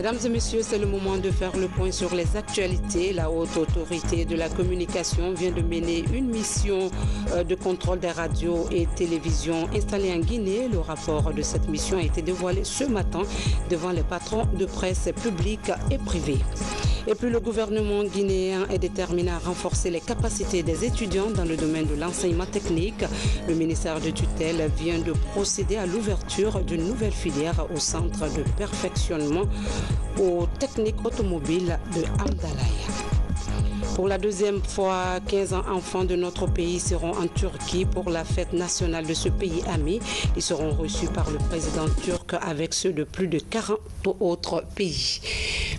Mesdames et messieurs, c'est le moment de faire le point sur les actualités. La haute autorité de la communication vient de mener une mission de contrôle des radios et télévisions installées en Guinée. Le rapport de cette mission a été dévoilé ce matin devant les patrons de presse publics et privés. Et puis le gouvernement guinéen est déterminé à renforcer les capacités des étudiants dans le domaine de l'enseignement technique. Le ministère de tutelle vient de procéder à l'ouverture d'une nouvelle filière au centre de perfectionnement aux techniques automobiles de Amdalaï. Pour la deuxième fois, 15 enfants de notre pays seront en Turquie pour la fête nationale de ce pays ami. Ils seront reçus par le président turc avec ceux de plus de 40 autres pays.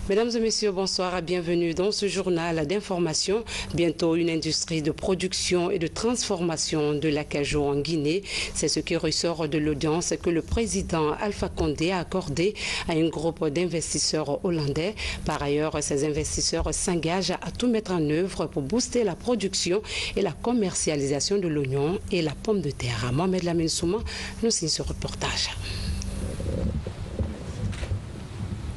Mesdames et messieurs, bonsoir et bienvenue dans ce journal d'information. Bientôt une industrie de production et de transformation de l'acajou en Guinée. C'est ce qui ressort de l'audience que le président Alpha Condé a accordé à un groupe d'investisseurs hollandais. Par ailleurs, ces investisseurs s'engagent à tout mettre en œuvre pour booster la production et la commercialisation de l'oignon et la pomme de terre. Mohamed Lamine Souma nous signe ce reportage.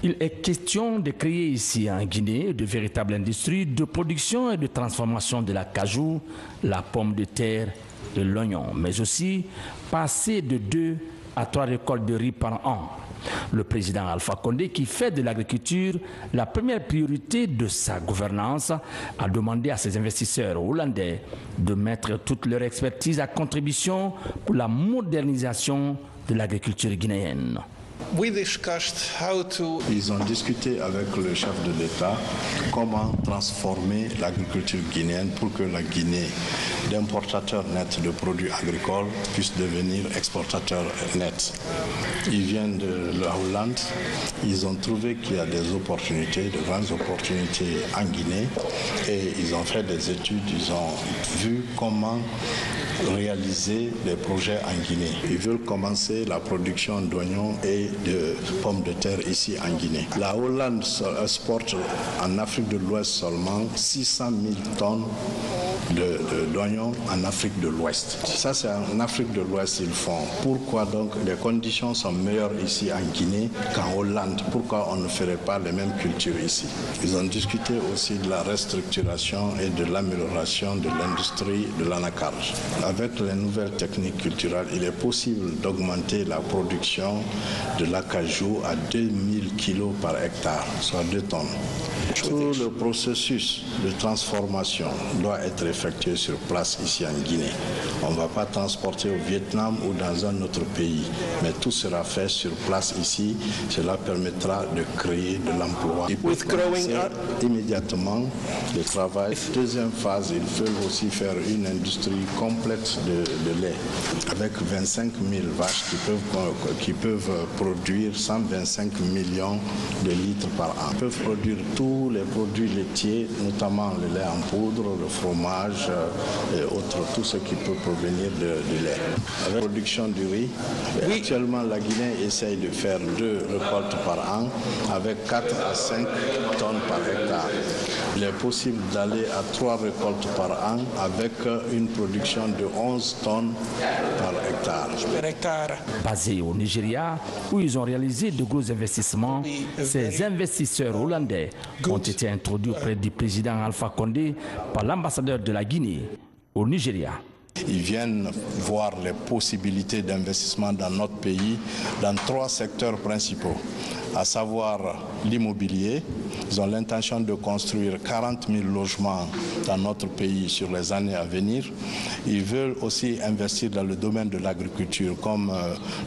Il est question de créer ici en Guinée de véritables industries de production et de transformation de l'acajou, la pomme de terre et l'oignon, mais aussi passer de 2 à 3 récoltes de riz par an. Le président Alpha Condé, qui fait de l'agriculture la première priorité de sa gouvernance, a demandé à ses investisseurs hollandais de mettre toute leur expertise à contribution pour la modernisation de l'agriculture guinéenne. Ils ont discuté avec le chef de l'État comment transformer l'agriculture guinéenne pour que la Guinée, d'importateur net de produits agricoles, puisse devenir exportateur net. Ils viennent de la Hollande, ils ont trouvé qu'il y a des opportunités, de grandes opportunités en Guinée, et ils ont fait des études, ils ont vu comment réaliser des projets en Guinée. Ils veulent commencer la production d'oignons et de pommes de terre ici en Guinée. La Hollande exporte en Afrique de l'Ouest seulement 600 000 tonnes d'oignons en Afrique de l'Ouest. Ça, c'est en Afrique de l'Ouest ils font. Pourquoi donc les conditions sont meilleures ici en Guinée qu'en Hollande? Pourquoi on ne ferait pas les mêmes cultures ici? Ils ont discuté aussi de la restructuration et de l'amélioration de l'industrie de l'anacarde. Avec les nouvelles techniques culturelles, il est possible d'augmenter la production de l'acajou à 2000 kg par hectare, soit 2 tonnes. Tout le processus de transformation doit être effectué sur place ici en Guinée. On ne va pas transporter au Vietnam ou dans un autre pays, mais tout sera fait sur place ici. Cela permettra de créer de l'emploi. Il peut commencer immédiatement le travail. Deuxième phase, il faut aussi faire une industrie complète de lait avec 25 000 vaches qui peuvent produire 125 millions de litres par an. Ils peuvent produire tous les produits laitiers, notamment le lait en poudre, le fromage et autres, tout ce qui peut provenir de lait. Avec la production du riz, actuellement la Guinée essaye de faire 2 récoltes par an avec 4 à 5 tonnes par hectare. Il est possible d'aller à 3 récoltes par an avec une production de 11 tonnes par hectare. Basé au Nigeria, où ils ont réalisé de gros investissements, ces investisseurs hollandais ont été introduits auprès du président Alpha Condé par l'ambassadeur de la Guinée au Nigeria. Ils viennent voir les possibilités d'investissement dans notre pays dans 3 secteurs principaux, à savoir l'immobilier. Ils ont l'intention de construire 40 000 logements dans notre pays sur les années à venir. Ils veulent aussi investir dans le domaine de l'agriculture, comme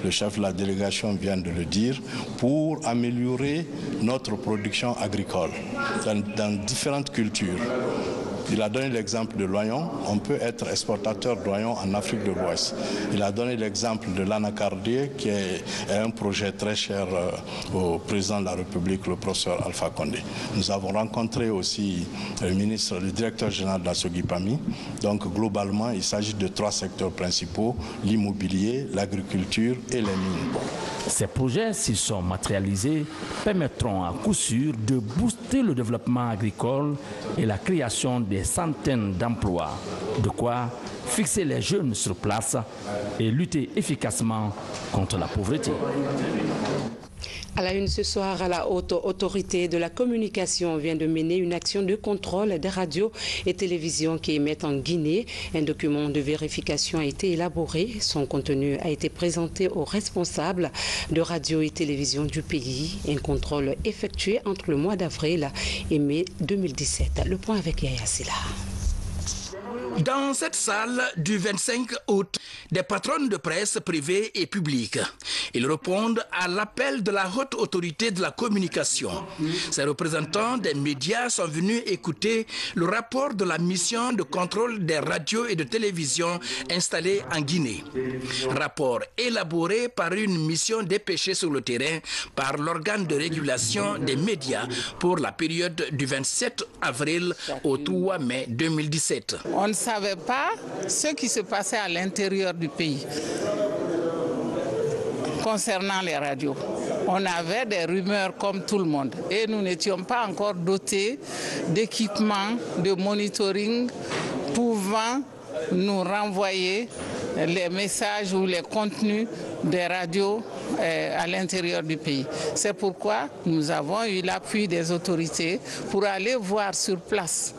le chef de la délégation vient de le dire, pour améliorer notre production agricole dans différentes cultures. Il a donné l'exemple de l'oignon. On peut être exportateur d'oignons en Afrique de l'Ouest. Il a donné l'exemple de l'anacardier, qui est un projet très cher au président de la République, le professeur Alpha Condé. Nous avons rencontré aussi le directeur général de la Sogipami. Donc globalement, il s'agit de 3 secteurs principaux, l'immobilier, l'agriculture et les mines. Ces projets, s'ils sont matérialisés, permettront à coup sûr de booster le développement agricole et la création des centaines d'emplois. De quoi fixer les jeunes sur place et lutter efficacement contre la pauvreté. À la une ce soir, la haute autorité de la communication vient de mener une action de contrôle des radios et télévisions qui émettent en Guinée. Un document de vérification a été élaboré. Son contenu a été présenté aux responsables de radio et télévision du pays. Un contrôle effectué entre le mois d'avril et mai 2017. Le point avec Yaya Silla. Dans cette salle du 25 août, des patronnes de presse privées et publiques. Ils répondent à l'appel de la haute autorité de la communication. Ces représentants des médias sont venus écouter le rapport de la mission de contrôle des radios et de télévision installée en Guinée. Rapport élaboré par une mission dépêchée sur le terrain par l'organe de régulation des médias pour la période du 27 avril au 3 mai 2017. On ne savait pas ce qui se passait à l'intérieur du pays concernant les radios. On avait des rumeurs comme tout le monde et nous n'étions pas encore dotés d'équipements de monitoring pouvant nous renvoyer les messages ou les contenus des radios à l'intérieur du pays. C'est pourquoi nous avons eu l'appui des autorités pour aller voir sur place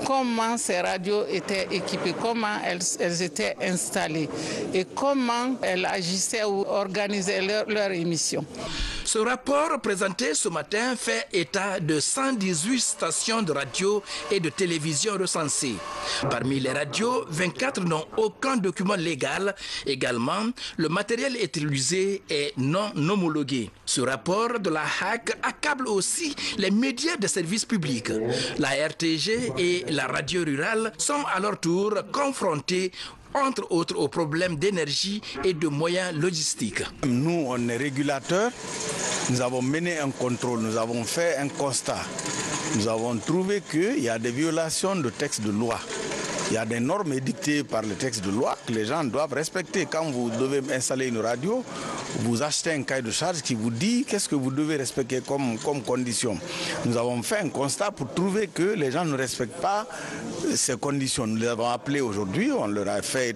comment ces radios étaient équipées, comment elles étaient installées et comment elles agissaient ou organisaient leur émission. Ce rapport présenté ce matin fait état de 118 stations de radio et de télévision recensées. Parmi les radios, 24 n'ont aucun document légal. Également, le matériel utilisé est non homologué. Ce rapport de la HAC accable aussi les médias de services publics. La RTG et la radio rurale sont à leur tour confrontés entre autres aux problèmes d'énergie et de moyens logistiques. Nous, on est régulateurs, nous avons mené un contrôle, nous avons fait un constat. Nous avons trouvé qu'il y a des violations de textes de loi. Il y a des normes édictées par les textes de loi que les gens doivent respecter. Quand vous devez installer une radio, vous achetez un cahier de charge qui vous dit qu'est-ce que vous devez respecter comme condition. Nous avons fait un constat pour trouver que les gens ne respectent pas ces conditions. Nous les avons appelés aujourd'hui, on leur a fait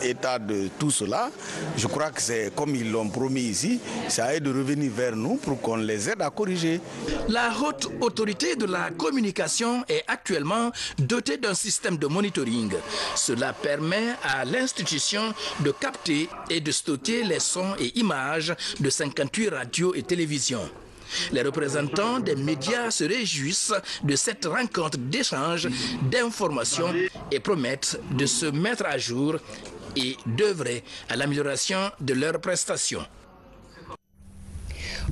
état de tout cela. Je crois que c'est comme ils l'ont promis ici, c'est à eux de revenir vers nous pour qu'on les aide à corriger. La haute autorité de la communication est actuellement dotée d'un système de monitoring. Cela permet à l'institution de capter et de stocker les sons et images de 58 radios et télévisions. Les représentants des médias se réjouissent de cette rencontre d'échange d'informations et promettent de se mettre à jour et d'œuvrer à l'amélioration de leurs prestations.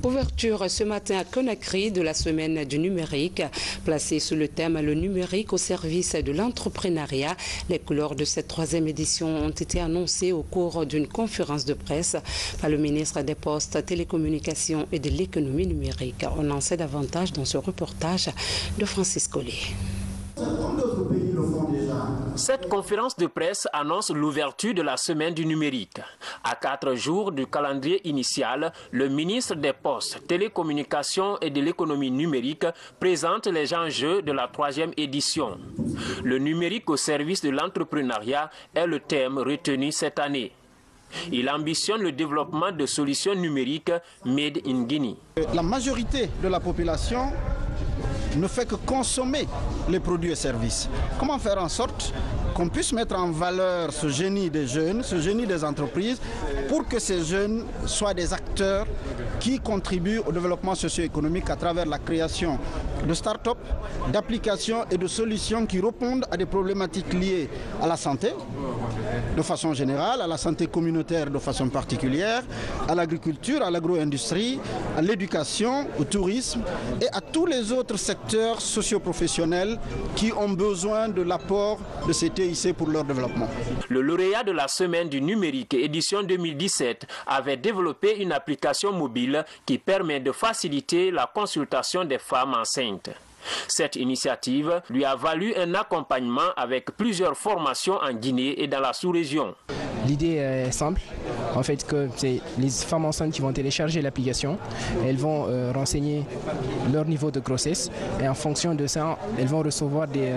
Ouverture ce matin à Conakry de la semaine du numérique. Placée sous le thème « Le numérique au service de l'entrepreneuriat », les couleurs de cette 3e édition ont été annoncées au cours d'une conférence de presse par le ministre des Postes, Télécommunications et de l'économie numérique. On en sait davantage dans ce reportage de Francis Collet. Cette conférence de presse annonce l'ouverture de la semaine du numérique. À 4 jours du calendrier initial, le ministre des Postes, Télécommunications et de l'économie numérique présente les enjeux de la 3e édition. Le numérique au service de l'entrepreneuriat est le thème retenu cette année. Il ambitionne le développement de solutions numériques made in Guinea. La majorité de la population ne fait que consommer les produits et services. Comment faire en sorte qu'on puisse mettre en valeur ce génie des jeunes, ce génie des entreprises, pour que ces jeunes soient des acteurs qui contribuent au développement socio-économique à travers la création de start-up, d'applications et de solutions qui répondent à des problématiques liées à la santé, de façon générale, à la santé communautaire de façon particulière, à l'agriculture, à l'agro-industrie, à l'éducation, au tourisme et à tous les autres secteurs socio-professionnels qui ont besoin de l'apport de ces TIC pour leur développement. Le lauréat de la semaine du numérique édition 2017 avait développé une application mobile qui permet de faciliter la consultation des femmes enceintes. Cette initiative lui a valu un accompagnement avec plusieurs formations en Guinée et dans la sous-région. L'idée est simple, en fait, que c'est les femmes enceintes qui vont télécharger l'application, elles vont renseigner leur niveau de grossesse et en fonction de ça, elles vont recevoir des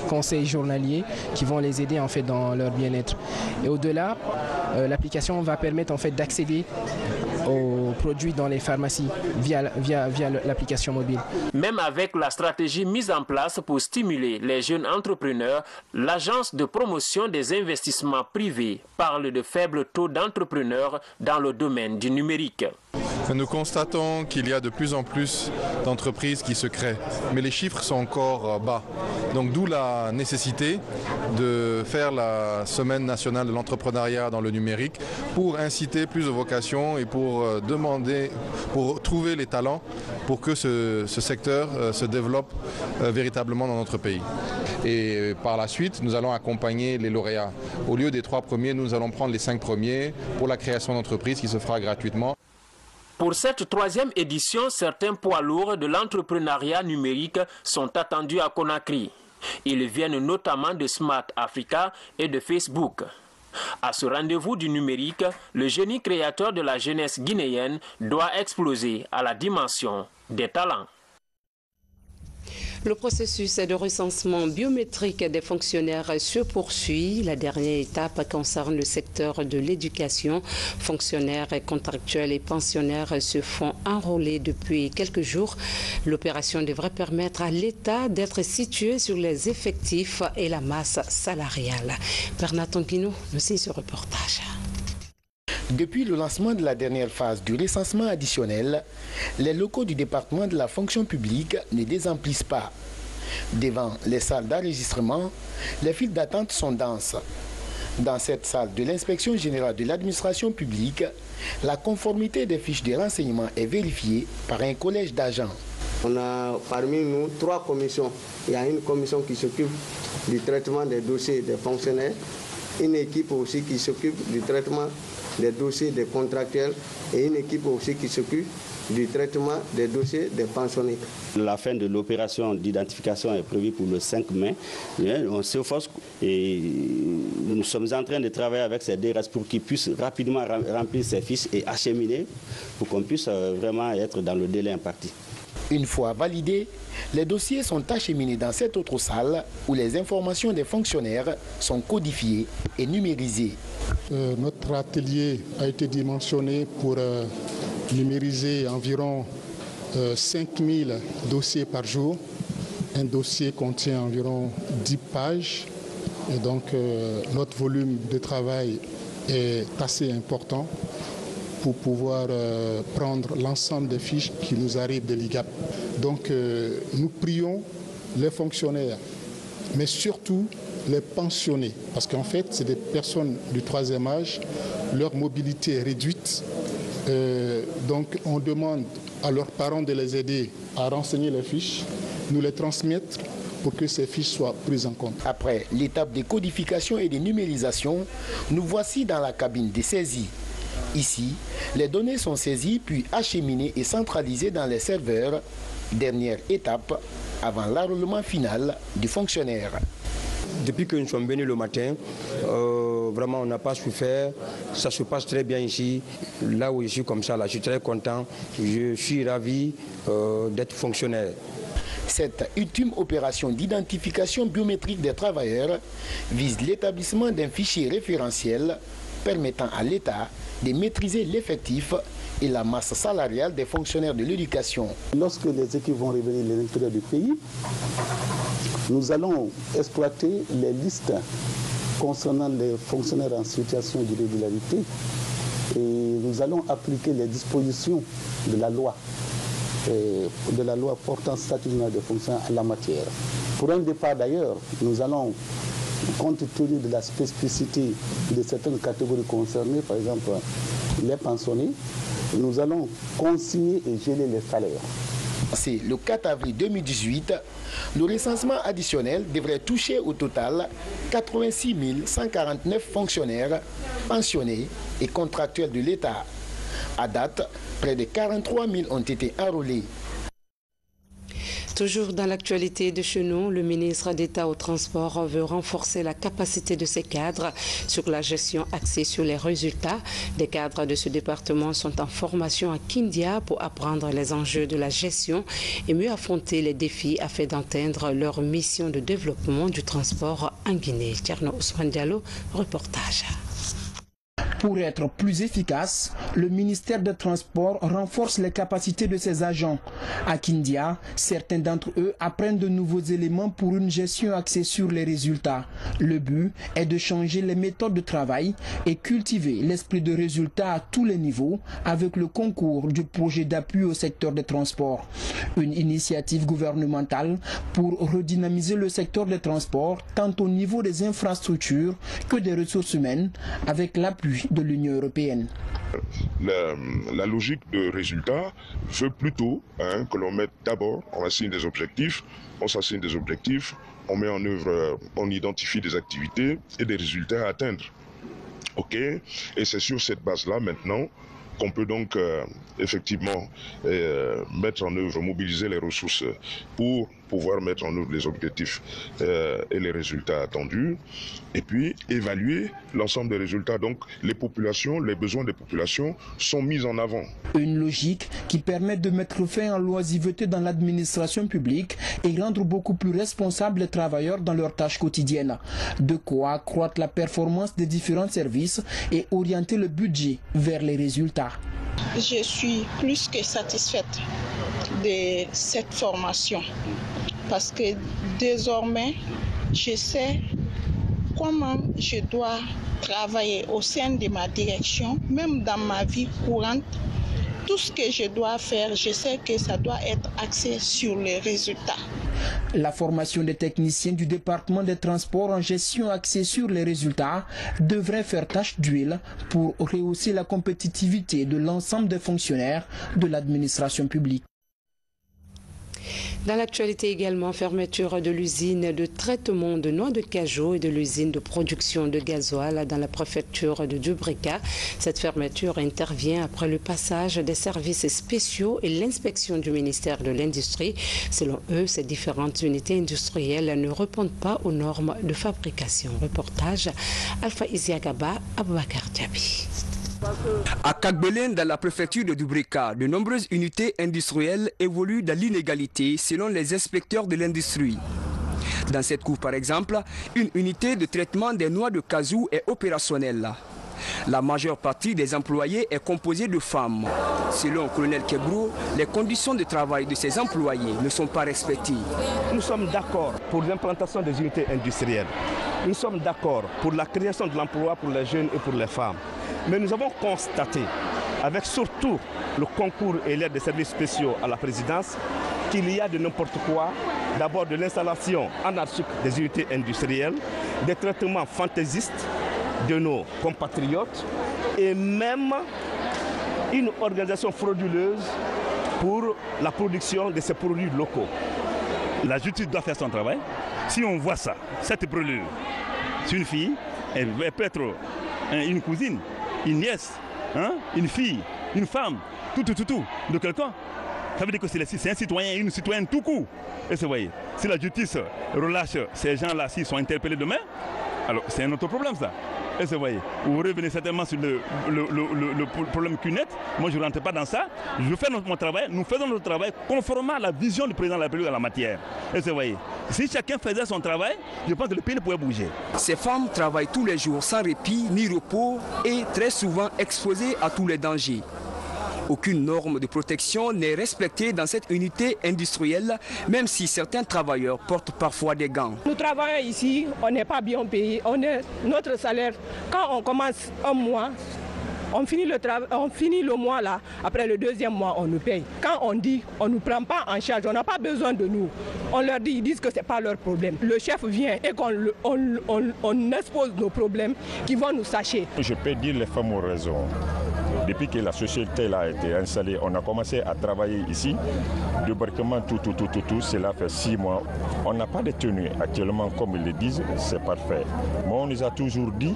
conseils journaliers qui vont les aider en fait dans leur bien-être. Et au-delà, l'application va permettre en fait d'accéder aux produits dans les pharmacies via l'application mobile. Même avec la stratégie mise en place pour stimuler les jeunes entrepreneurs, l'agence de promotion des investissements privés parle de faibles taux d'entrepreneurs dans le domaine du numérique. Nous constatons qu'il y a de plus en plus d'entreprises qui se créent, mais les chiffres sont encore bas. Donc d'où la nécessité de faire la Semaine nationale de l'entrepreneuriat dans le numérique pour inciter plus de vocations et pour trouver les talents pour que ce secteur se développe véritablement dans notre pays. Et par la suite, nous allons accompagner les lauréats. Au lieu des 3 premiers, nous allons prendre les 5 premiers pour la création d'entreprises qui se fera gratuitement. Pour cette 3e édition, certains poids lourds de l'entrepreneuriat numérique sont attendus à Conakry. Ils viennent notamment de Smart Africa et de Facebook. À ce rendez-vous du numérique, le génie créateur de la jeunesse guinéenne doit exploser à la dimension des talents. Le processus de recensement biométrique des fonctionnaires se poursuit. La dernière étape concerne le secteur de l'éducation. Fonctionnaires, contractuels et pensionnaires se font enrôler depuis quelques jours. L'opération devrait permettre à l'État d'être situé sur les effectifs et la masse salariale. Bernard Tonguino nous signe ce reportage. Depuis le lancement de la dernière phase du recensement additionnel, les locaux du département de la fonction publique ne désemplissent pas. Devant les salles d'enregistrement, les files d'attente sont denses. Dans cette salle de l'inspection générale de l'administration publique, la conformité des fiches de renseignement est vérifiée par un collège d'agents. On a parmi nous 3 commissions. Il y a une commission qui s'occupe du traitement des dossiers des fonctionnaires, une équipe aussi qui s'occupe du traitement des dossiers des contractuels et une équipe aussi qui s'occupe du traitement des dossiers des pensionnés. La fin de l'opération d'identification est prévue pour le 5 mai. On s'efforce et nous sommes en train de travailler avec ces DRS pour qu'ils puissent rapidement remplir ces fiches et acheminer pour qu'on puisse vraiment être dans le délai imparti. Une fois validés, les dossiers sont acheminés dans cette autre salle où les informations des fonctionnaires sont codifiées et numérisées. Notre atelier a été dimensionné pour numériser environ 5000 dossiers par jour. Un dossier contient environ 10 pages et donc notre volume de travail est assez important pour pouvoir prendre l'ensemble des fiches qui nous arrivent de l'IGAP. Donc nous prions les fonctionnaires, mais surtout les pensionnés, parce qu'en fait c'est des personnes du 3e âge, leur mobilité est réduite, donc on demande à leurs parents de les aider à renseigner les fiches, nous les transmettre pour que ces fiches soient prises en compte. Après l'étape de codification et de numérisation, nous voici dans la cabine de saisie. Ici, les données sont saisies puis acheminées et centralisées dans les serveurs. Dernière étape avant l'enrôlement final du fonctionnaire. Depuis que nous sommes venus le matin, vraiment on n'a pas souffert. Ça se passe très bien ici. Là où je suis comme ça, là, je suis très content. Je suis ravi d'être fonctionnaire. Cette ultime opération d'identification biométrique des travailleurs vise l'établissement d'un fichier référentiel permettant à l'État de maîtriser l'effectif et la masse salariale des fonctionnaires de l'éducation. Lorsque les équipes vont revenir à l'intérieur du pays, nous allons exploiter les listes concernant les fonctionnaires en situation d'irrégularité et nous allons appliquer les dispositions de la loi portant statut des fonctionnaires en la matière. Pour un départ d'ailleurs, nous allons, compte tenu de la spécificité de certaines catégories concernées, par exemple les pensionnés, nous allons consigner et geler les salaires. C'est le 4 avril 2018, le recensement additionnel devrait toucher au total 86 149 fonctionnaires, pensionnés et contractuels de l'État. À date, près de 43 000 ont été enrôlés. Toujours dans l'actualité de chez nous, le ministre d'État au transport veut renforcer la capacité de ses cadres sur la gestion axée sur les résultats. Des cadres de ce département sont en formation à Kindia pour apprendre les enjeux de la gestion et mieux affronter les défis afin d'atteindre leur mission de développement du transport en Guinée. Tierno Ousmane Diallo, reportage. Pour être plus efficace, le ministère des Transports renforce les capacités de ses agents. À Kindia, certains d'entre eux apprennent de nouveaux éléments pour une gestion axée sur les résultats. Le but est de changer les méthodes de travail et cultiver l'esprit de résultat à tous les niveaux avec le concours du projet d'appui au secteur des transports. Une initiative gouvernementale pour redynamiser le secteur des transports tant au niveau des infrastructures que des ressources humaines avec l'appui de l'Union européenne. La logique de résultat veut plutôt que l'on mette d'abord, on assigne des objectifs, on met en œuvre, on identifie des activités et des résultats à atteindre. Ok, et c'est sur cette base-là maintenant qu'on peut donc effectivement mettre en œuvre, mobiliser les ressources pour pouvoir mettre en œuvre les objectifs et les résultats attendus, et puis évaluer l'ensemble des résultats. Donc les populations, les besoins des populations sont mis en avant. Une logique qui permet de mettre fin à l'oisiveté dans l'administration publique et rendre beaucoup plus responsables les travailleurs dans leurs tâches quotidiennes. De quoi accroître la performance des différents services et orienter le budget vers les résultats. Je suis plus que satisfaite de cette formation parce que désormais, je sais comment je dois travailler au sein de ma direction, même dans ma vie courante. Tout ce que je dois faire, je sais que ça doit être axé sur les résultats. La formation des techniciens du département des transports en gestion axée sur les résultats devrait faire tache d'huile pour rehausser la compétitivité de l'ensemble des fonctionnaires de l'administration publique. Dans l'actualité également, fermeture de l'usine de traitement de noix de cajou et de l'usine de production de gasoil dans la préfecture de Dubrika. Cette fermeture intervient après le passage des services spéciaux et l'inspection du ministère de l'Industrie. Selon eux, ces différentes unités industrielles ne répondent pas aux normes de fabrication. Reportage Alpha Isiagaba, Aboubakar Diaby. À Kagbelen, dans la préfecture de Dubrika, de nombreuses unités industrielles évoluent dans l'inégalité selon les inspecteurs de l'industrie. Dans cette cour, par exemple, une unité de traitement des noix de cajou est opérationnelle. La majeure partie des employés est composée de femmes. Selon le colonel Kebro, les conditions de travail de ces employés ne sont pas respectées. Nous sommes d'accord pour l'implantation des unités industrielles. Nous sommes d'accord pour la création de l'emploi pour les jeunes et pour les femmes. Mais nous avons constaté, avec surtout le concours et l'aide des services spéciaux à la présidence, qu'il y a de n'importe quoi. D'abord de l'installation anarchique des unités industrielles, des traitements fantaisistes de nos compatriotes et même une organisation frauduleuse pour la production de ces produits locaux. La justice doit faire son travail. Si on voit ça, cette brûlure, c'est une fille, elle peut être une cousine, une nièce, une fille, une femme, tout de quelqu'un. Ça veut dire que c'est un citoyen, une citoyenne tout court. Et vous voyez, si la justice relâche ces gens-là, s'ils sont interpellés demain, alors c'est un autre problème ça. Et vous voyez, vous revenez certainement sur le problème cunette. Moi je ne rentre pas dans ça. Je fais mon travail, nous faisons notre travail conformément à la vision du président de la République en la matière. Et vous voyez, si chacun faisait son travail, je pense que le pays ne pourrait bouger. Ces femmes travaillent tous les jours sans répit ni repos et très souvent exposées à tous les dangers. Aucune norme de protection n'est respectée dans cette unité industrielle, même si certains travailleurs portent parfois des gants. Nous travaillons ici, on n'est pas bien payé. Notre salaire, quand on commence un mois, on finit le mois là, après le deuxième mois, on nous paye. Quand on dit on ne nous prend pas en charge, on n'a pas besoin de nous, on leur dit, ils disent que ce n'est pas leur problème. Le chef vient et qu'on expose nos problèmes, qu'ils vont nous sacher. Je peux dire les femmes ont raison. Depuis que la société là a été installée, on a commencé à travailler ici. Débarquement, tout, cela fait 6 mois. On n'a pas de tenue actuellement, comme ils le disent, c'est parfait. Mais on nous a toujours dit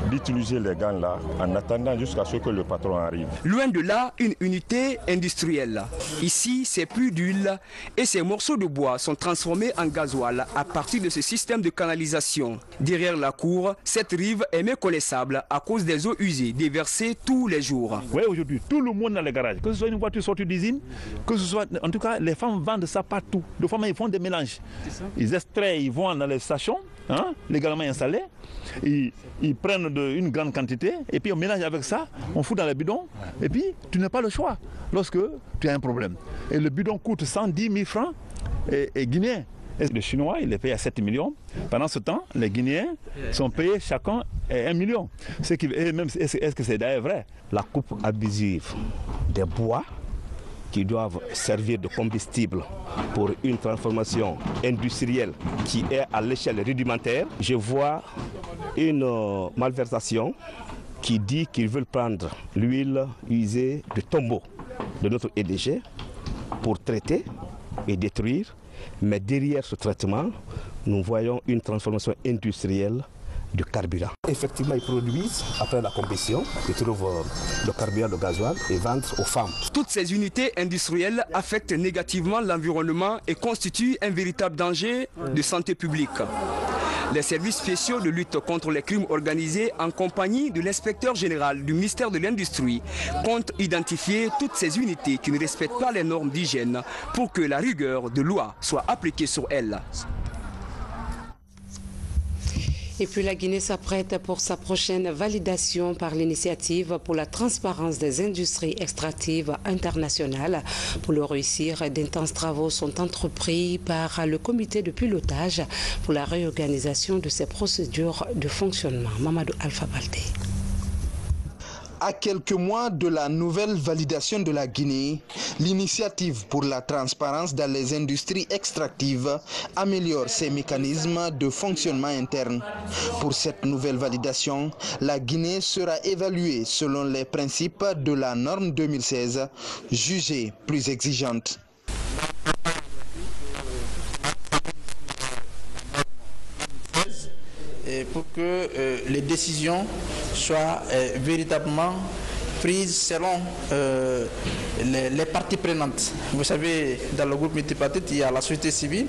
d'utiliser les gants là en attendant jusqu'à ce que le patron arrive. Loin de là, une unité industrielle. Ici, c'est plus d'huile et ces morceaux de bois sont transformés en gasoil à partir de ce système de canalisation. Derrière la cour, cette rive est méconnaissable à cause des eaux usées déversées tous les jours. Oui, aujourd'hui, tout le monde dans les garages, que ce soit une voiture sortie d'usine, que ce soit, en tout cas, les femmes vendent ça partout. Les femmes, ils font des mélanges. Ils extraient, ils vont dans les stations. légalement installés, ils prennent une grande quantité et puis on mélange avec ça, on fout dans les bidons et puis tu n'as pas le choix lorsque tu as un problème. Et le bidon coûte 110 000 francs et guinéens. Et le Chinois, il est payé à 7 millions. Pendant ce temps, les Guinéens sont payés chacun 1 million. Est-ce que c'est d'ailleurs vrai? La coupe abusive des bois qui doivent servir de combustible pour une transformation industrielle qui est à l'échelle rudimentaire. Je vois une malversation qui dit qu'ils veulent prendre l'huile usée de tombeau de notre EDG pour traiter et détruire. Mais derrière ce traitement, nous voyons une transformation industrielle du carburant. Effectivement, ils produisent, après la combustion, ils trouvent le carburant, le gasoil et vendent aux femmes. Toutes ces unités industrielles affectent négativement l'environnement et constituent un véritable danger de santé publique. Les services spéciaux de lutte contre les crimes organisés en compagnie de l'inspecteur général du ministère de l'Industrie comptent identifier toutes ces unités qui ne respectent pas les normes d'hygiène pour que la rigueur de loi soit appliquée sur elles. Et puis la Guinée s'apprête pour sa prochaine validation par l'initiative pour la transparence des industries extractives internationales. Pour le réussir, d'intenses travaux sont entrepris par le comité de pilotage pour la réorganisation de ces procédures de fonctionnement. Mamadou Alpha Baldé. À quelques mois de la nouvelle validation de la Guinée, l'initiative pour la transparence dans les industries extractives améliore ses mécanismes de fonctionnement interne. Pour cette nouvelle validation, la Guinée sera évaluée selon les principes de la norme 2016, jugée plus exigeante. Pour que les décisions soient véritablement prises selon les parties prenantes. Vous savez, dans le groupe multipartite, il y a la société civile,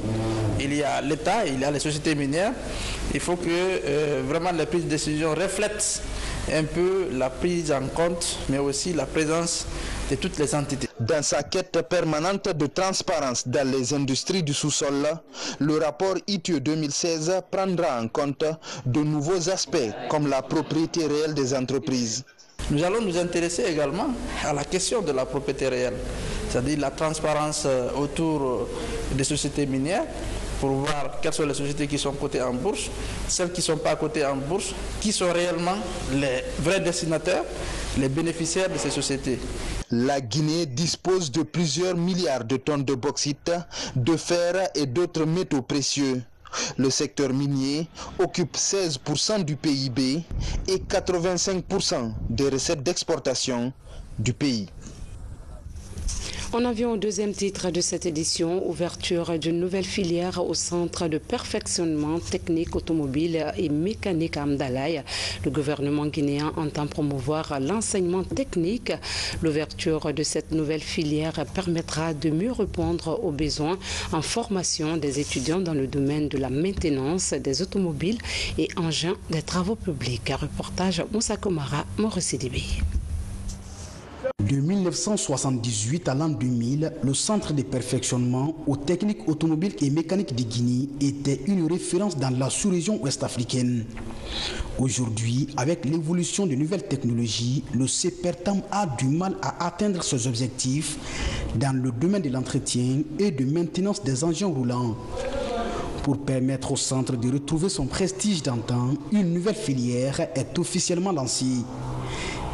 il y a l'État, il y a les sociétés minières. Il faut que vraiment les prises de décision reflètent un peu la prise en compte, mais aussi la présence de toutes les entités. Dans sa quête permanente de transparence dans les industries du sous-sol, le rapport ITIE 2016 prendra en compte de nouveaux aspects comme la propriété réelle des entreprises. Nous allons nous intéresser également à la question de la propriété réelle, c'est-à-dire la transparence autour des sociétés minières, pour voir quelles sont les sociétés qui sont cotées en bourse, celles qui ne sont pas cotées en bourse, qui sont réellement les vrais destinataires, les bénéficiaires de ces sociétés. La Guinée dispose de plusieurs milliards de tonnes de bauxite, de fer et d'autres métaux précieux. Le secteur minier occupe 16% du PIB et 85% des recettes d'exportation du pays. On en vient au deuxième titre de cette édition, ouverture d'une nouvelle filière au centre de perfectionnement technique automobile et mécanique à Amdalaï. Le gouvernement guinéen entend promouvoir l'enseignement technique. L'ouverture de cette nouvelle filière permettra de mieux répondre aux besoins en formation des étudiants dans le domaine de la maintenance des automobiles et engins des travaux publics. Reportage Moussa Komara, Maurice Dibé. De 1978 à l'an 2000, le centre de perfectionnement aux techniques automobiles et mécaniques de Guinée était une référence dans la sous-région ouest-africaine. Aujourd'hui, avec l'évolution de nouvelles technologies, le CEPERTAM a du mal à atteindre ses objectifs dans le domaine de l'entretien et de maintenance des engins roulants. Pour permettre au centre de retrouver son prestige d'antan, une nouvelle filière est officiellement lancée.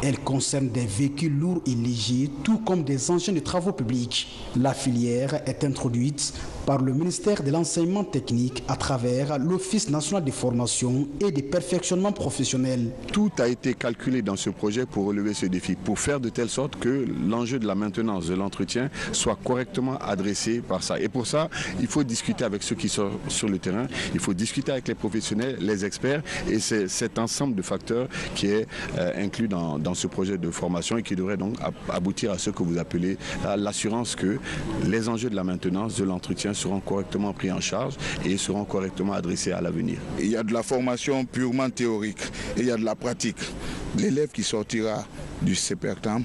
Elle concerne des véhicules lourds et légers, tout comme des engins de travaux publics. La filière est introduite par le ministère de l'Enseignement technique à travers l'Office national de formation et de perfectionnement professionnel. Tout a été calculé dans ce projet pour relever ce défi, pour faire de telle sorte que l'enjeu de la maintenance, de l'entretien soit correctement adressé par ça. Et pour ça, il faut discuter avec ceux qui sont sur le terrain, il faut discuter avec les professionnels, les experts, et c'est cet ensemble de facteurs qui est inclus dans ce projet de formation et qui devrait donc aboutir à ce que vous appelez l'assurance que les enjeux de la maintenance, de l'entretien seront correctement pris en charge et seront correctement adressés à l'avenir. Il y a de la formation purement théorique et il y a de la pratique. L'élève qui sortira du CEPERTAM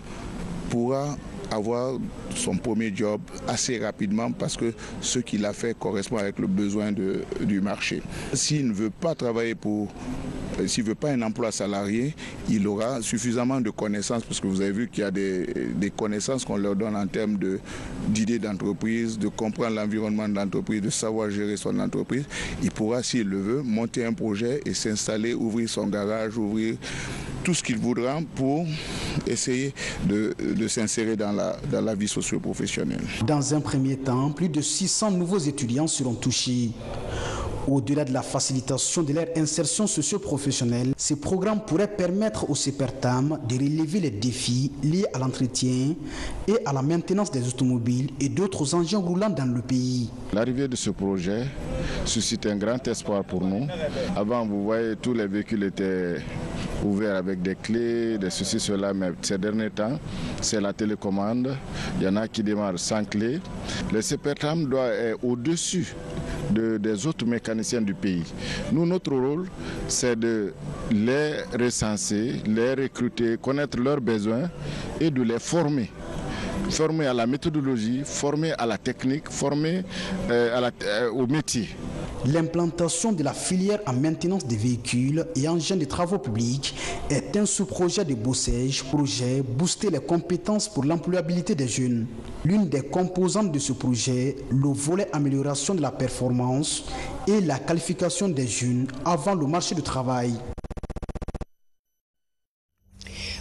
pourra avoir son premier job assez rapidement parce que ce qu'il a fait correspond avec le besoin du marché. S'il ne veut pas travailler s'il ne veut pas un emploi salarié, il aura suffisamment de connaissances, parce que vous avez vu qu'il y a des connaissances qu'on leur donne en termes d'idées d'entreprise, de comprendre l'environnement de l'entreprise, de savoir gérer son entreprise. Il pourra, s'il le veut, monter un projet et s'installer, ouvrir son garage, ouvrir tout ce qu'il voudra pour essayer de s'insérer dans la vie socio-professionnelle. Dans un premier temps, plus de 600 nouveaux étudiants seront touchés. Au-delà de la facilitation de leur insertion socio-professionnelle, ces programmes pourraient permettre aux CPERTAM de relever les défis liés à l'entretien et à la maintenance des automobiles et d'autres engins roulants dans le pays. L'arrivée de ce projet suscite un grand espoir pour nous. Avant, vous voyez, tous les véhicules étaient ouverts avec des clés, des ceci, cela, mais ces derniers temps, c'est la télécommande. Il y en a qui démarrent sans clé. Le CPERTAM doit être au-dessus des autres mécaniciens du pays. Nous, notre rôle, c'est de les recenser, les recruter, connaître leurs besoins et de les former. Former à la méthodologie, former à la technique, former au métier. L'implantation de la filière en maintenance des véhicules et engins de travaux publics est un sous-projet de Bossège, projet booster les compétences pour l'employabilité des jeunes. L'une des composantes de ce projet, le volet amélioration de la performance et la qualification des jeunes avant le marché du travail.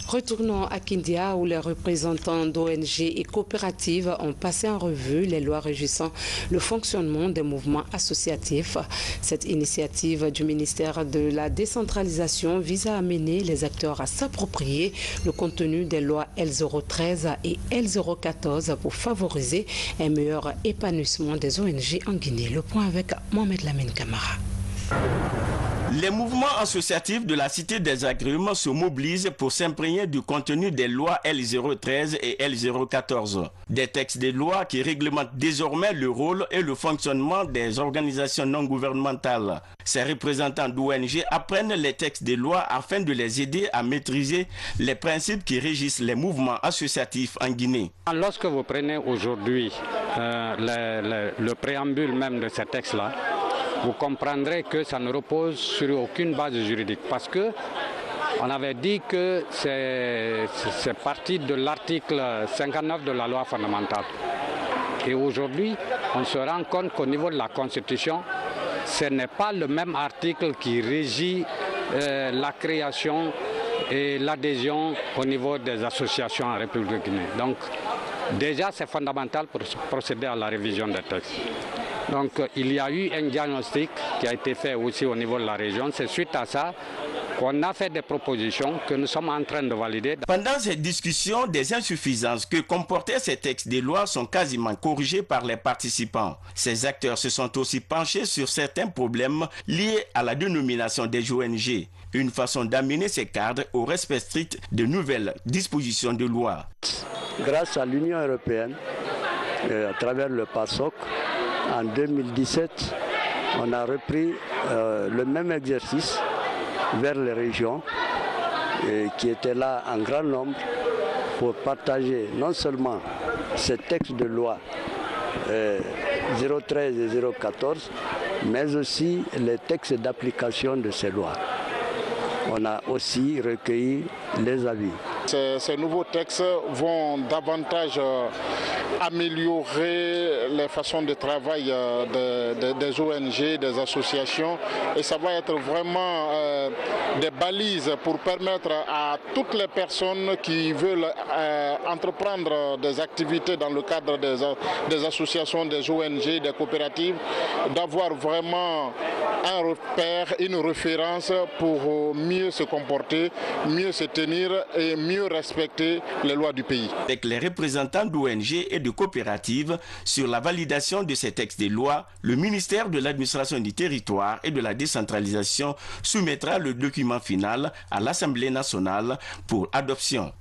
Retournons à Kindia où les représentants d'ONG et coopératives ont passé en revue les lois régissant le fonctionnement des mouvements associatifs. Cette initiative du ministère de la décentralisation vise à amener les acteurs à s'approprier le contenu des lois L013 et L014 pour favoriser un meilleur épanouissement des ONG en Guinée. Le point avec Mohamed Lamine Camara. Les mouvements associatifs de la Cité des Agrumes se mobilisent pour s'imprégner du contenu des lois L013 et L014. Des textes de loi qui réglementent désormais le rôle et le fonctionnement des organisations non gouvernementales. Ces représentants d'ONG apprennent les textes de loi afin de les aider à maîtriser les principes qui régissent les mouvements associatifs en Guinée. Lorsque vous prenez aujourd'hui le préambule même de ces textes-là, vous comprendrez que ça ne repose sur aucune base juridique parce que on avait dit que c'est parti de l'article 59 de la loi fondamentale. Et aujourd'hui, on se rend compte qu'au niveau de la Constitution, ce n'est pas le même article qui régit la création et l'adhésion au niveau des associations en République Guinée. Donc déjà, c'est fondamental pour procéder à la révision des textes. Donc il y a eu un diagnostic qui a été fait aussi au niveau de la région. C'est suite à ça qu'on a fait des propositions que nous sommes en train de valider. Pendant ces discussions, des insuffisances que comportaient ces textes de loi sont quasiment corrigés par les participants. Ces acteurs se sont aussi penchés sur certains problèmes liés à la dénomination des ONG. Une façon d'amener ces cadres au respect strict de nouvelles dispositions de loi. Grâce à l'Union européenne, à travers le PASOK, en 2017, on a repris le même exercice vers les régions qui étaient là en grand nombre pour partager non seulement ces textes de loi 013 et 014, mais aussi les textes d'application de ces lois. On a aussi recueilli les avis. Ces nouveaux textes vont davantage améliorer les façons de travail des ONG, des associations, et ça va être vraiment des balises pour permettre à toutes les personnes qui veulent entreprendre des activités dans le cadre des associations, des ONG, des coopératives, d'avoir vraiment un repère, une référence pour mieux se comporter, mieux se tenir et mieux respecter les lois du pays. Avec les représentants d'ONG et de coopératives sur la validation de ces textes de loi, le ministère de l'administration du territoire et de la décentralisation soumettra le document final à l'Assemblée nationale pour adoption.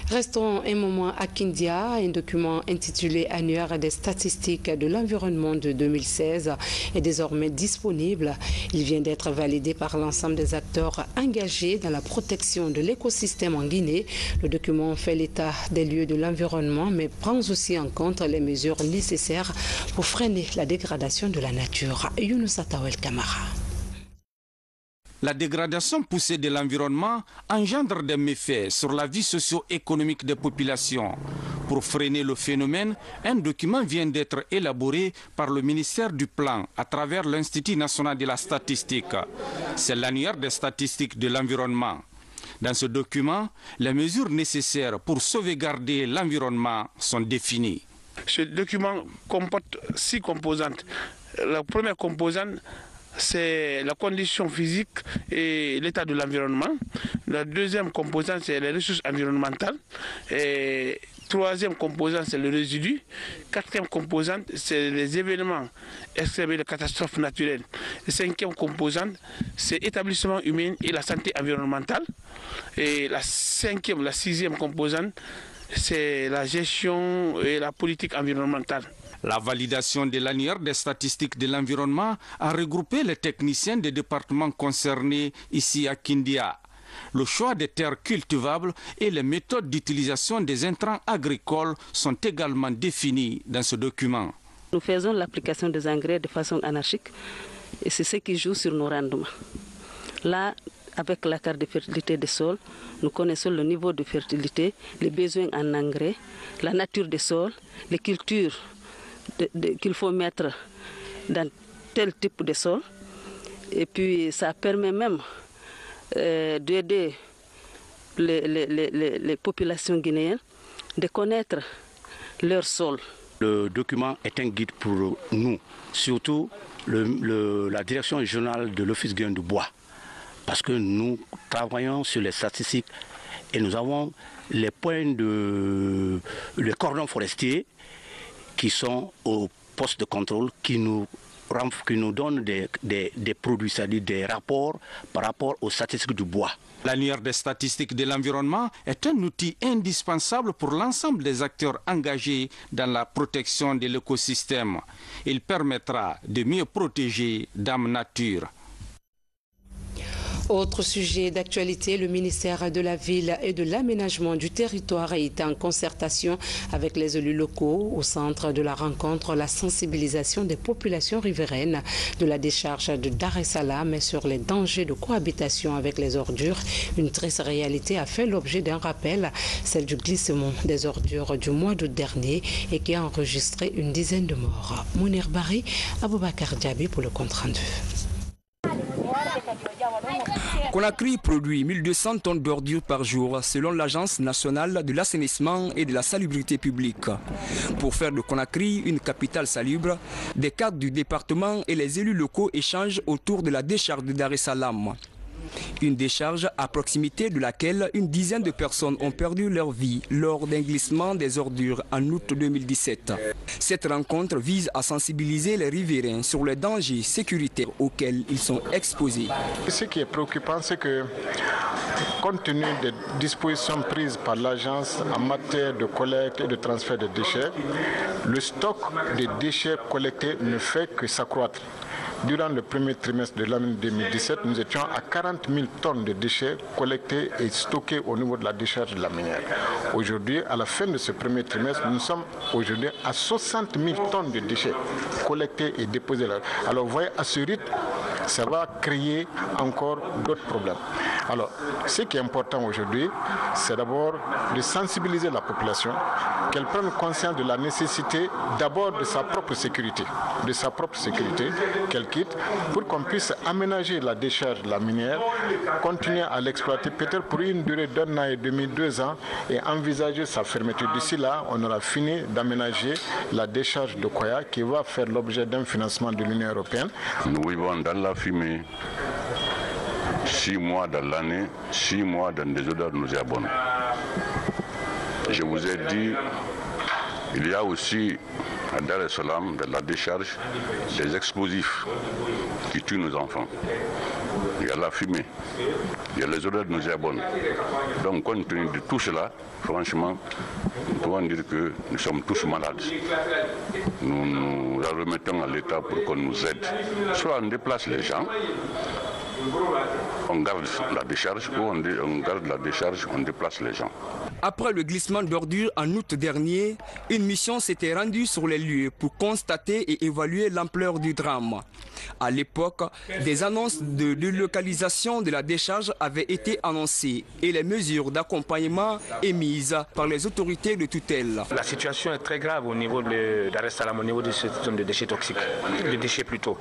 Restons un moment à Kindia. Un document intitulé Annuaire des statistiques de l'environnement de 2016 est désormais disponible. Il vient d'être validé par l'ensemble des acteurs engagés dans la protection de l'écosystème en Guinée. Le document fait l'état des lieux de l'environnement, mais prend aussi en compte les mesures nécessaires pour freiner la dégradation de la nature. Younousa Tawel Kamara. La dégradation poussée de l'environnement engendre des méfaits sur la vie socio-économique des populations. Pour freiner le phénomène, un document vient d'être élaboré par le ministère du Plan à travers l'Institut national de la statistique. C'est l'annuaire des statistiques de l'environnement. Dans ce document, les mesures nécessaires pour sauvegarder l'environnement sont définies. Ce document comporte 6 composantes. La première composante, c'est la condition physique et l'état de l'environnement. La deuxième composante, c'est les ressources environnementales. Et troisième composante, c'est le résidu. Quatrième composante, c'est les événements extrêmes et les catastrophes naturelles. Et cinquième composante, c'est l'établissement humain et la santé environnementale. Et la sixième composante, c'est la gestion et la politique environnementale. La validation de l'annuaire des statistiques de l'environnement a regroupé les techniciens des départements concernés ici à Kindia. Le choix des terres cultivables et les méthodes d'utilisation des intrants agricoles sont également définis dans ce document. Nous faisons l'application des engrais de façon anarchique et c'est ce qui joue sur nos rendements. Là, avec la carte de fertilité des sols, nous connaissons le niveau de fertilité, les besoins en engrais, la nature des sols, les cultures qu'il faut mettre dans tel type de sol. Et puis ça permet même d'aider les populations guinéennes de connaître leur sol. Le document est un guide pour nous, surtout la direction régionale de l'Office guinéen du bois, parce que nous travaillons sur les statistiques et nous avons les points les cordons forestiers qui sont au poste de contrôle, qui nous donnent des produits, c'est-à-dire des rapports par rapport aux statistiques du bois. L'annuaire des statistiques de l'environnement est un outil indispensable pour l'ensemble des acteurs engagés dans la protection de l'écosystème. Il permettra de mieux protéger Dame Nature. Autre sujet d'actualité, le ministère de la Ville et de l'Aménagement du Territoire est en concertation avec les élus locaux. Au centre de la rencontre, la sensibilisation des populations riveraines de la décharge de Dar es Salaam et sur les dangers de cohabitation avec les ordures. Une triste réalité a fait l'objet d'un rappel, celle du glissement des ordures du mois d'août dernier et qui a enregistré une dizaine de morts. Mounir Bari, Aboubakar Diaby pour le compte-rendu. Conakry produit 1200 tonnes d'ordures par jour selon l'Agence nationale de l'assainissement et de la salubrité publique. Pour faire de Conakry une capitale salubre, des cadres du département et les élus locaux échangent autour de la décharge de Dar es Salaam. Une décharge à proximité de laquelle une dizaine de personnes ont perdu leur vie lors d'un glissement des ordures en août 2017. Cette rencontre vise à sensibiliser les riverains sur les dangers sécuritaires auxquels ils sont exposés. Ce qui est préoccupant, c'est que compte tenu des dispositions prises par l'agence en matière de collecte et de transfert de déchets, le stock de déchets collectés ne fait que s'accroître. Durant le premier trimestre de l'année 2017, nous étions à 40 000 tonnes de déchets collectés et stockés au niveau de la décharge de la minière. Aujourd'hui, à la fin de ce premier trimestre, nous sommes aujourd'hui à 60 000 tonnes de déchets collectés et déposés là. Alors vous voyez, à ce rythme, ça va créer encore d'autres problèmes. Alors, ce qui est important aujourd'hui, c'est d'abord de sensibiliser la population, qu'elle prenne conscience de la nécessité d'abord de sa propre sécurité, qu'elle quitte, pour qu'on puisse aménager la décharge de la minière, continuer à l'exploiter peut-être pour une durée d'1 an et demi, 2 ans, et envisager sa fermeture. D'ici là, on aura fini d'aménager la décharge de Koya qui va faire l'objet d'un financement de l'Union européenne. Nous vivons dans la fumée. 6 mois dans l'année, 6 mois dans des odeurs nauséabondes. Je vous ai dit, il y a aussi à Dar es Salaam de la décharge des explosifs qui tuent nos enfants. Il y a la fumée, il y a les odeurs nauséabondes. Donc compte tenu de tout cela, franchement, nous pouvons dire que nous sommes tous malades. Nous la remettons à l'État pour qu'on nous aide. Soit on déplace les gens, on garde la décharge, ou on garde la décharge, on déplace les gens. Après le glissement d'ordures en août dernier, une mission s'était rendue sur les lieux pour constater et évaluer l'ampleur du drame. À l'époque, des annonces de délocalisation de la décharge avaient été annoncées et les mesures d'accompagnement émises par les autorités de tutelle. La situation est très grave au niveau de Dar es Salaam, au niveau de cette zone de déchets toxiques, de déchets plutôt.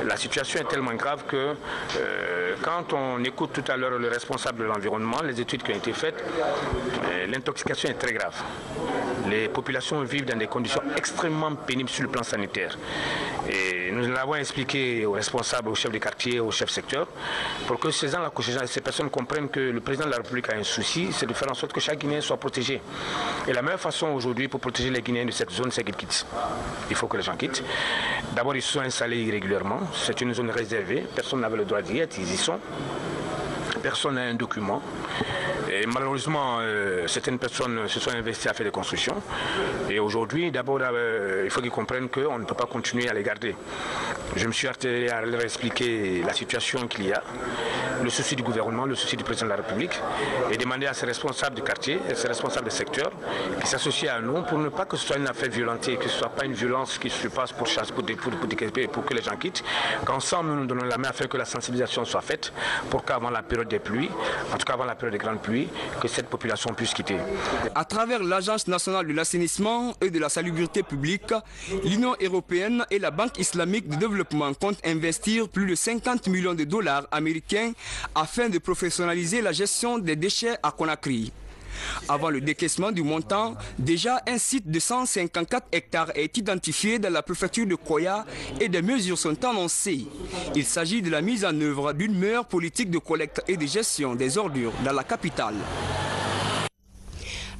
La situation est tellement grave que quand on écoute tout à l'heure le responsable de l'environnement, les études qui ont été faites, l'intoxication est très grave. Les populations vivent dans des conditions extrêmement pénibles sur le plan sanitaire. Et nous l'avons expliqué aux responsables, aux chefs de quartier, aux chefs secteurs, pour que ces personnes comprennent que le président de la République a un souci, c'est de faire en sorte que chaque Guinéen soit protégé. Et la meilleure façon aujourd'hui pour protéger les Guinéens de cette zone, c'est qu'ils quittent. Il faut que les gens quittent. D'abord, ils se sont installés irrégulièrement. C'est une zone réservée. Personne n'avait le droit d'y être. Ils y sont. Personne n'a un document. Et malheureusement, certaines personnes se sont investies à faire des constructions. Et aujourd'hui, d'abord, il faut qu'ils comprennent qu'on ne peut pas continuer à les garder. Je me suis attelé à leur expliquer la situation qu'il y a, le souci du gouvernement, le souci du président de la République, et demander à ses responsables du quartier, et ses responsables du secteur, qui s'associent à nous pour ne pas que ce soit une affaire violentée, que ce ne soit pas une violence qui se passe pour que les gens quittent, qu'ensemble nous nous donnons la main afin que la sensibilisation soit faite, pour qu'avant la période des pluies, en tout cas avant la période des grandes pluies, que cette population puisse quitter. À travers l'Agence nationale de l'assainissement et de la salubrité publique, l'Union européenne et la Banque islamique de développement comptent investir plus de 50 millions de dollars américains afin de professionnaliser la gestion des déchets à Conakry. Avant le décaissement du montant, déjà un site de 154 hectares est identifié dans la préfecture de Koya et des mesures sont annoncées. Il s'agit de la mise en œuvre d'une meilleure politique de collecte et de gestion des ordures dans la capitale.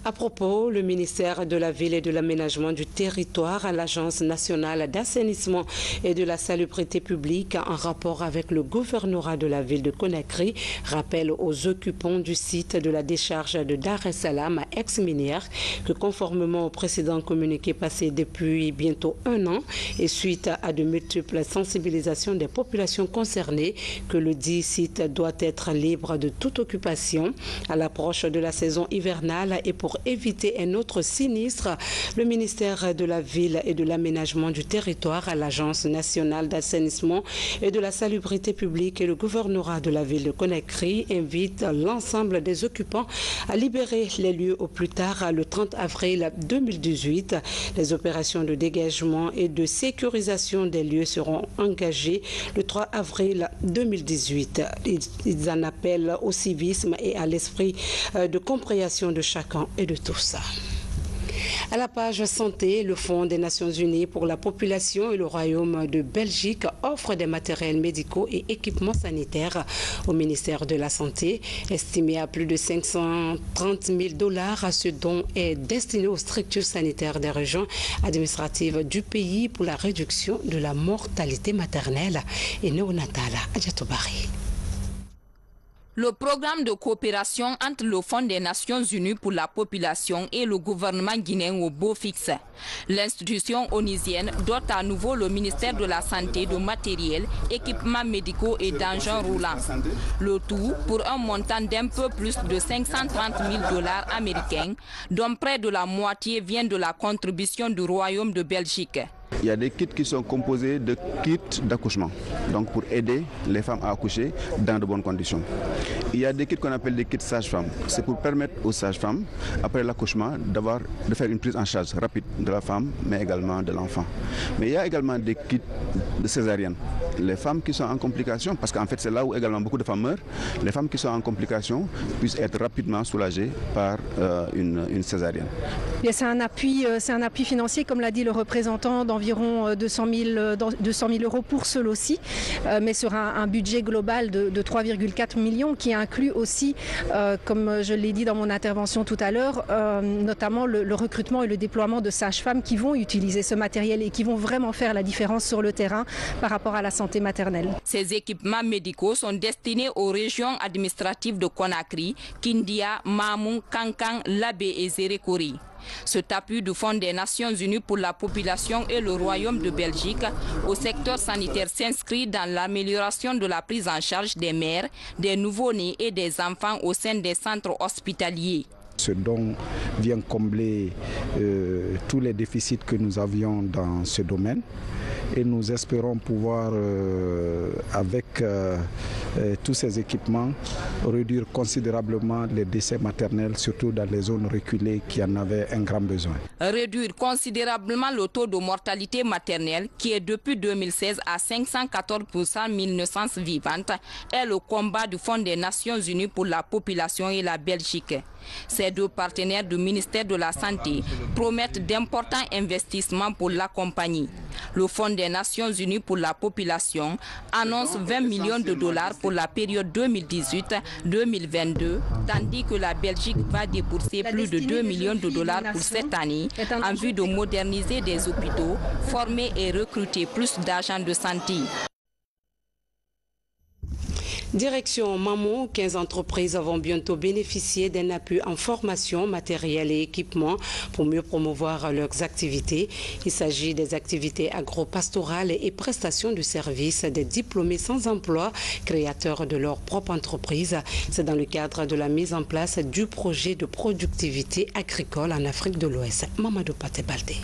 À propos, le ministère de la Ville et de l'Aménagement du Territoire à l'Agence nationale d'assainissement et de la salubrité publique, en rapport avec le gouvernorat de la ville de Conakry, rappelle aux occupants du site de la décharge de Dar es Salaam à Aix-Minière que conformément au précédent communiqué passé depuis bientôt 1 an et suite à de multiples sensibilisations des populations concernées, que le dit site doit être libre de toute occupation à l'approche de la saison hivernale. Et pour éviter un autre sinistre, le ministère de la Ville et de l'Aménagement du Territoire à l'Agence nationale d'assainissement et de la salubrité publique et le gouvernorat de la ville de Conakry invitent l'ensemble des occupants à libérer les lieux au plus tard le 30 avril 2018. Les opérations de dégagement et de sécurisation des lieux seront engagées le 3 avril 2018. Ils en appellent au civisme et à l'esprit de compréhension de chacun et de tout ça. À la page santé, le Fonds des Nations Unies pour la population et le Royaume de Belgique offrent des matériels médicaux et équipements sanitaires au ministère de la Santé, estimé à plus de 530 000 $. Ce don est destiné aux structures sanitaires des régions administratives du pays pour la réduction de la mortalité maternelle et néonatale. Adjatobari. Le programme de coopération entre le Fonds des Nations Unies pour la population et le gouvernement guinéen au beau fixe. L'institution onusienne dote à nouveau le ministère de la Santé de matériel, équipements médicaux et d'engins roulants. Le tout pour un montant d'un peu plus de 530 000 $ américains, dont près de la moitié vient de la contribution du Royaume de Belgique. Il y a des kits qui sont composés de kits d'accouchement, donc pour aider les femmes à accoucher dans de bonnes conditions. Il y a des kits qu'on appelle des kits sages-femmes. C'est pour permettre aux sages-femmes, après l'accouchement, de faire une prise en charge rapide de la femme, mais également de l'enfant. Mais il y a également des kits de césarienne. les femmes qui sont en complication, parce qu'en fait c'est là où également beaucoup de femmes meurent, les femmes qui sont en complication puissent être rapidement soulagées par une césarienne. C'est un appui financier, comme l'a dit le représentant, d'environ 200 000 euros pour ce lot-ci, mais sur un budget global de 3,4 millions qui inclut aussi, comme je l'ai dit dans mon intervention tout à l'heure, notamment le recrutement et le déploiement de sages-femmes qui vont utiliser ce matériel et qui vont vraiment faire la différence sur le terrain par rapport à la santé maternelle. Ces équipements médicaux sont destinés aux régions administratives de Conakry, Kindia, Mamou, Kankan, Labé et Zérékori. Cet appui du Fonds des Nations Unies pour la population et le Royaume de Belgique au secteur sanitaire s'inscrit dans l'amélioration de la prise en charge des mères, des nouveau-nés et des enfants au sein des centres hospitaliers. Ce don vient combler tous les déficits que nous avions dans ce domaine et nous espérons pouvoir, avec tous ces équipements, réduire considérablement les décès maternels, surtout dans les zones reculées qui en avaient un grand besoin. Réduire considérablement le taux de mortalité maternelle, qui est depuis 2016 à 514 pour 100 000 naissances vivantes, est le combat du Fonds des Nations Unies pour la population et la Belgique. Ces deux partenaires du ministère de la Santé promettent d'importants investissements pour l'accompagner. Le Fonds des Nations Unies pour la population annonce 20 millions de dollars pour la période 2018-2022, tandis que la Belgique va débourser plus de 2 millions de dollars pour cette année en vue de moderniser des hôpitaux, former et recruter plus d'agents de santé. Direction Mamou, 15 entreprises vont bientôt bénéficier d'un appui en formation, matériel et équipement pour mieux promouvoir leurs activités. Il s'agit des activités agro-pastorales et prestations de services des diplômés sans emploi, créateurs de leur propre entreprise. C'est dans le cadre de la mise en place du projet de productivité agricole en Afrique de l'Ouest. Mamadou Paté-Baldé.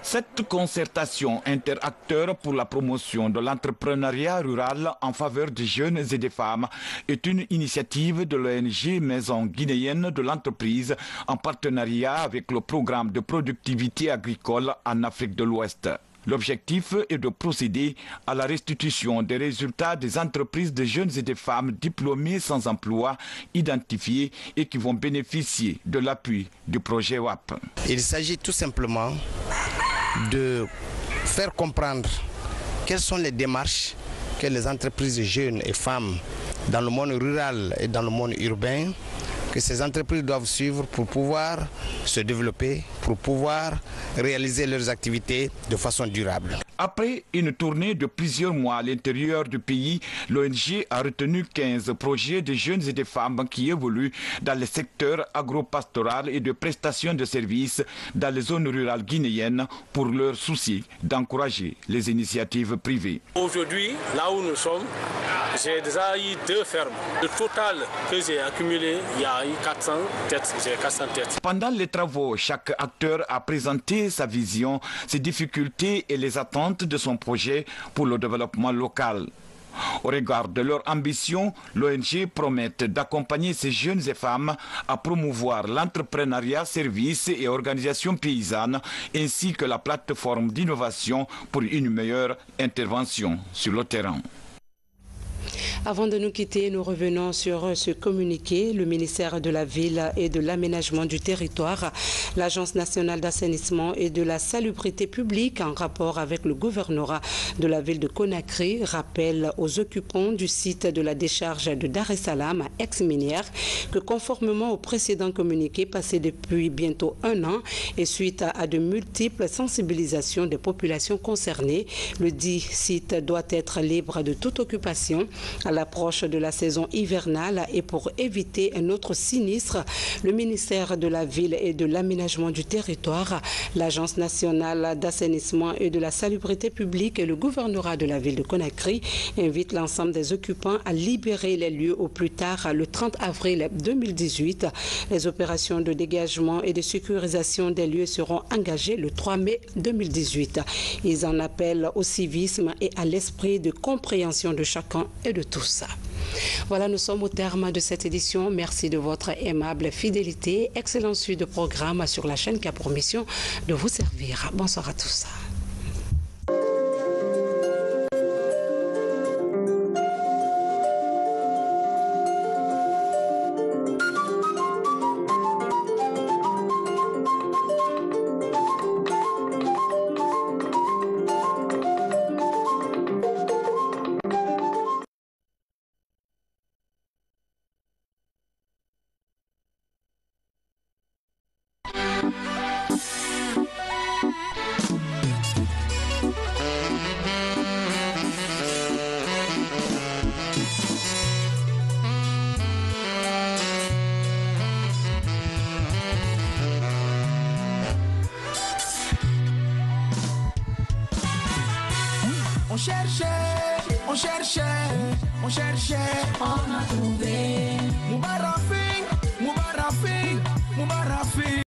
Cette concertation interacteur pour la promotion de l'entrepreneuriat rural en faveur des jeunes et des femmes est une initiative de l'ONG Maison guinéenne de l'entreprise en partenariat avec le programme de productivité agricole en Afrique de l'Ouest. L'objectif est de procéder à la restitution des résultats des entreprises de jeunes et de femmes diplômés sans emploi, identifiés et qui vont bénéficier de l'appui du projet WAP. Il s'agit tout simplement de faire comprendre quelles sont les démarches que les entreprises jeunes et femmes dans le monde rural et dans le monde urbain, que ces entreprises doivent suivre pour pouvoir se développer, pour pouvoir réaliser leurs activités de façon durable. Après une tournée de plusieurs mois à l'intérieur du pays, l'ONG a retenu 15 projets de jeunes et de femmes qui évoluent dans le secteur agro-pastoral et de prestations de services dans les zones rurales guinéennes pour leur souci d'encourager les initiatives privées. Aujourd'hui, là où nous sommes, j'ai déjà eu 2 fermes. Le total que j'ai accumulé, il y a eu 400 têtes. J'ai 400 têtes. Pendant les travaux, chaque acteur a présenté sa vision, ses difficultés et les attentes de son projet pour le développement local. Au regard de leur ambition, l'ONG promet d'accompagner ces jeunes et femmes à promouvoir l'entrepreneuriat, services et organisations paysannes, ainsi que la plateforme d'innovation pour une meilleure intervention sur le terrain. Avant de nous quitter, nous revenons sur ce communiqué. Le ministère de la Ville et de l'Aménagement du Territoire, l'Agence nationale d'assainissement et de la salubrité publique, en rapport avec le gouvernorat de la ville de Conakry, rappelle aux occupants du site de la décharge de Dar es Salaam à Aix-Minière que conformément au précédent communiqué passé depuis bientôt 1 an et suite à de multiples sensibilisations des populations concernées, le dit site doit être libre de toute occupation à l'approche de la saison hivernale. Et pour éviter un autre sinistre, le ministère de la Ville et de l'Aménagement du Territoire, l'Agence nationale d'assainissement et de la salubrité publique et le gouvernorat de la ville de Conakry invitent l'ensemble des occupants à libérer les lieux au plus tard le 30 avril 2018. Les opérations de dégagement et de sécurisation des lieux seront engagées le 3 mai 2018. Ils en appellent au civisme et à l'esprit de compréhension de chacun et de tous. Voilà, nous sommes au terme de cette édition. Merci de votre aimable fidélité. Excellente suite de programme sur la chaîne qui a pour mission de vous servir. Bonsoir à tous. cherchait, on cherchait, on cherchait, on a trouvé. Moubarafing, Moubarafing, Moubarafing.